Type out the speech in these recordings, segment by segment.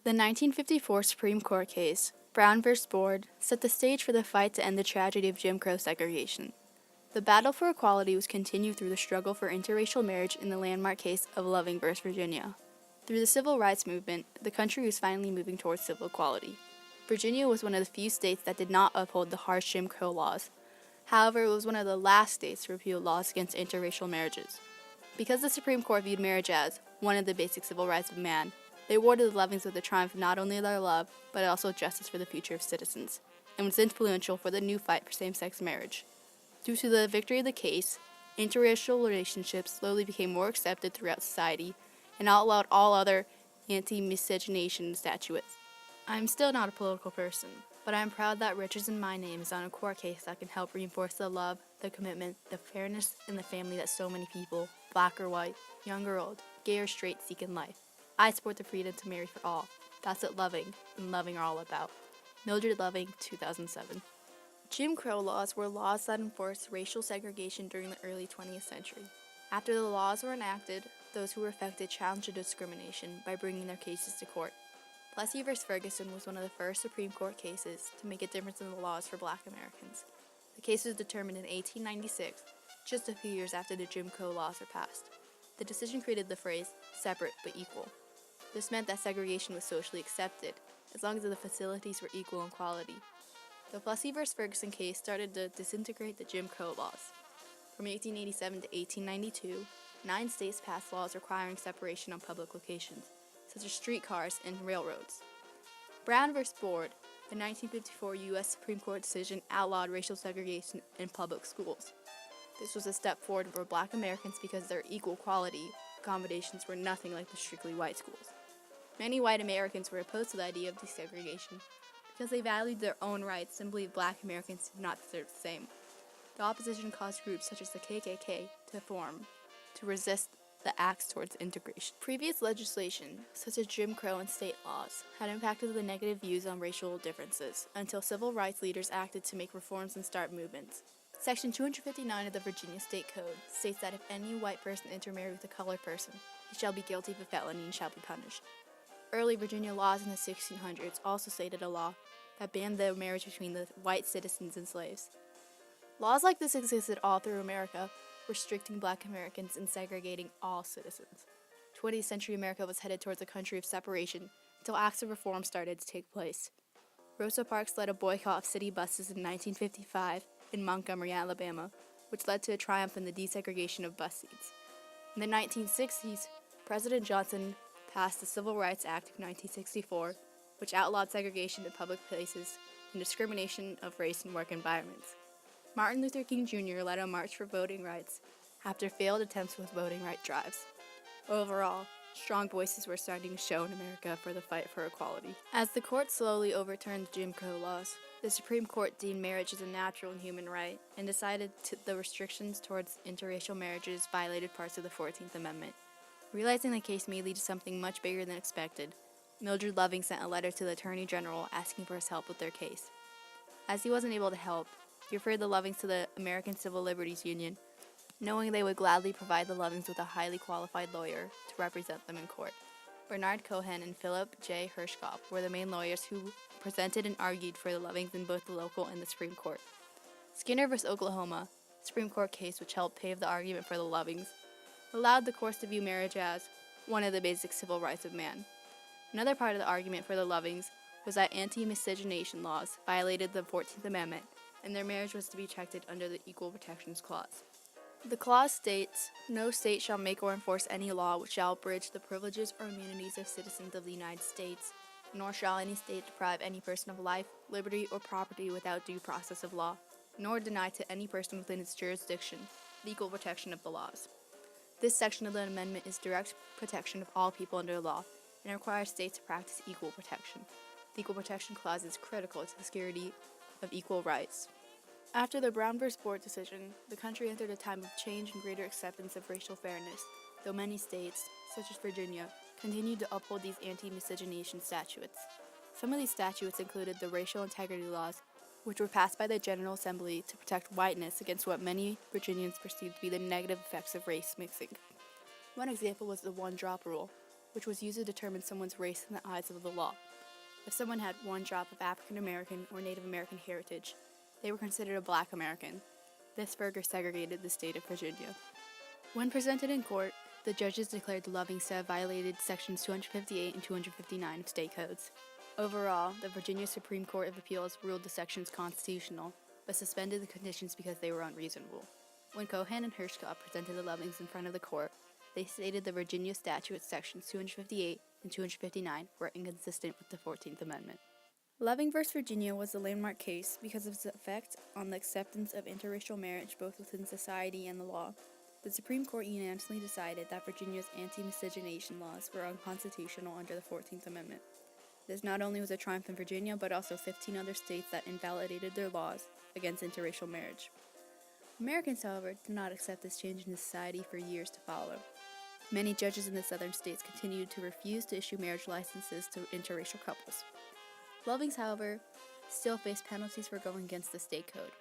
The 1954 Supreme Court case, Brown v. Board, set the stage for the fight to end the tragedy of Jim Crow segregation. The battle for equality was continued through the struggle for interracial marriage in the landmark case of Loving v. Virginia. Through the civil rights movement, the country was finally moving towards civil equality. Virginia was one of the few states that did not uphold the harsh Jim Crow laws. However, it was one of the last states to repeal laws against interracial marriages. Because the Supreme Court viewed marriage as one of the basic civil rights of man, they awarded the Lovings with the triumph of not only their love, but also justice for the future of citizens, and was influential for the new fight for same-sex marriage. Due to the victory of the case, interracial relationships slowly became more accepted throughout society and outlawed all other anti-miscegenation statutes. I'm still not a political person, but I'm proud that Richards and my name is on a court case that can help reinforce the love, the commitment, the fairness, and the family that so many people, black or white, young or old, gay or straight, seek in life. I support the freedom to marry for all. That's what Loving and Loving are all about. Mildred Loving, 2007. Jim Crow laws were laws that enforced racial segregation during the early 20th century. After the laws were enacted, those who were affected challenged the discrimination by bringing their cases to court. Plessy v. Ferguson was one of the first Supreme Court cases to make a difference in the laws for Black Americans. The case was determined in 1896, just a few years after the Jim Crow laws were passed. The decision created the phrase, separate but equal. This meant that segregation was socially accepted, as long as the facilities were equal in quality. The Plessy v. Ferguson case started to disintegrate the Jim Crow laws. From 1887 to 1892, 9 states passed laws requiring separation on public locations, such as streetcars and railroads. Brown v. Board, the 1954 U.S. Supreme Court decision, outlawed racial segregation in public schools. This was a step forward for Black Americans because their equal quality accommodations were nothing like the strictly white schools. Many white Americans were opposed to the idea of desegregation because they valued their own rights and believed Black Americans did not deserve the same. The opposition caused groups such as the KKK to form to resist the acts towards integration. Previous legislation, such as Jim Crow and state laws, had impacted the negative views on racial differences until civil rights leaders acted to make reforms and start movements. Section 259 of the Virginia State Code states that if any white person intermarry with a colored person, he shall be guilty of a felony and shall be punished. Early Virginia laws in the 1600s also stated a law that banned the marriage between the white citizens and slaves. Laws like this existed all through America, restricting Black Americans and segregating all citizens. 20th century America was headed towards a country of separation until acts of reform started to take place. Rosa Parks led a boycott of city buses in 1955 in Montgomery, Alabama, which led to a triumph in the desegregation of bus seats. In the 1960s, President Johnson passed the Civil Rights Act of 1964, which outlawed segregation in public places and discrimination of race in work environments. Martin Luther King Jr. led a march for voting rights after failed attempts with voting right drives. Overall, strong voices were starting to show in America for the fight for equality. As the court slowly overturned the Jim Crow laws, the Supreme Court deemed marriage as a natural and human right and decided the restrictions towards interracial marriages violated parts of the 14th Amendment. Realizing the case may lead to something much bigger than expected, Mildred Loving sent a letter to the Attorney General asking for his help with their case. As he wasn't able to help, he referred the Lovings to the American Civil Liberties Union, knowing they would gladly provide the Lovings with a highly qualified lawyer to represent them in court. Bernard Cohen and Philip J. Hirschkopf were the main lawyers who presented and argued for the Lovings in both the local and the Supreme Court. Skinner v. Oklahoma, a Supreme Court case which helped pave the argument for the Lovings, allowed the courts to view marriage as one of the basic civil rights of man. Another part of the argument for the Lovings was that anti-miscegenation laws violated the 14th Amendment, and their marriage was to be protected under the Equal Protections Clause. The clause states, "No state shall make or enforce any law which shall abridge the privileges or immunities of citizens of the United States, nor shall any state deprive any person of life, liberty, or property without due process of law, nor deny to any person within its jurisdiction the equal protection of the laws." This section of the amendment is direct protection of all people under the law and requires states to practice equal protection. The Equal Protection Clause is critical to the security of equal rights. After the Brown v. Board decision, the country entered a time of change and greater acceptance of racial fairness, though many states, such as Virginia, continued to uphold these anti-miscegenation statutes. Some of these statutes included the racial integrity laws, which were passed by the General Assembly to protect whiteness against what many Virginians perceived to be the negative effects of race mixing. One example was the one-drop rule. which was used to determine someone's race in the eyes of the law. If someone had one drop of African American or Native American heritage, they were considered a Black American. This further segregated the state of Virginia. When presented in court, the judges declared the Lovings to have violated Sections 258 and 259 of state codes. Overall, the Virginia Supreme Court of Appeals ruled the sections constitutional, but suspended the conditions because they were unreasonable. When Cohen and Hirschkopf presented the Lovings in front of the court, they stated the Virginia statute sections 258 and 259 were inconsistent with the 14th Amendment. Loving v. Virginia was a landmark case because of its effect on the acceptance of interracial marriage both within society and the law. The Supreme Court unanimously decided that Virginia's anti-miscegenation laws were unconstitutional under the 14th Amendment. This not only was a triumph in Virginia, but also 15 other states that invalidated their laws against interracial marriage. Americans, however, did not accept this change in society for years to follow. Many judges in the southern states continued to refuse to issue marriage licenses to interracial couples. Lovings, however, still faced penalties for going against the state code.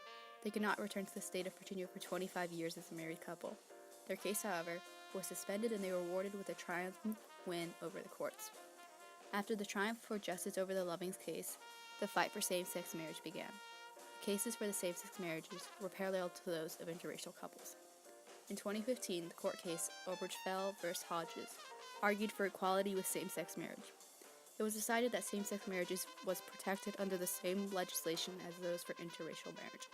They could not return to the state of Virginia for 25 years as a married couple. Their case, however, was suspended and they were awarded with a triumphant win over the courts. After the triumph for justice over the Lovings case, the fight for same-sex marriage began. Cases for the same-sex marriages were parallel to those of interracial couples. In 2015, the court case Obergefell v. Hodges argued for equality with same-sex marriage. It was decided that same-sex marriages was protected under the same legislation as those for interracial marriages.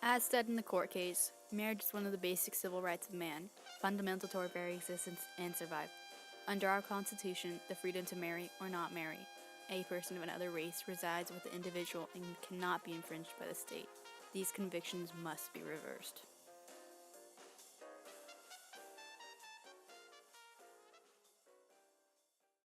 As said in the court case, marriage is one of the basic civil rights of man, fundamental to our very existence and survival. Under our Constitution, the freedom to marry or not marry a person of another race resides with the individual and cannot be infringed by the state. These convictions must be reversed.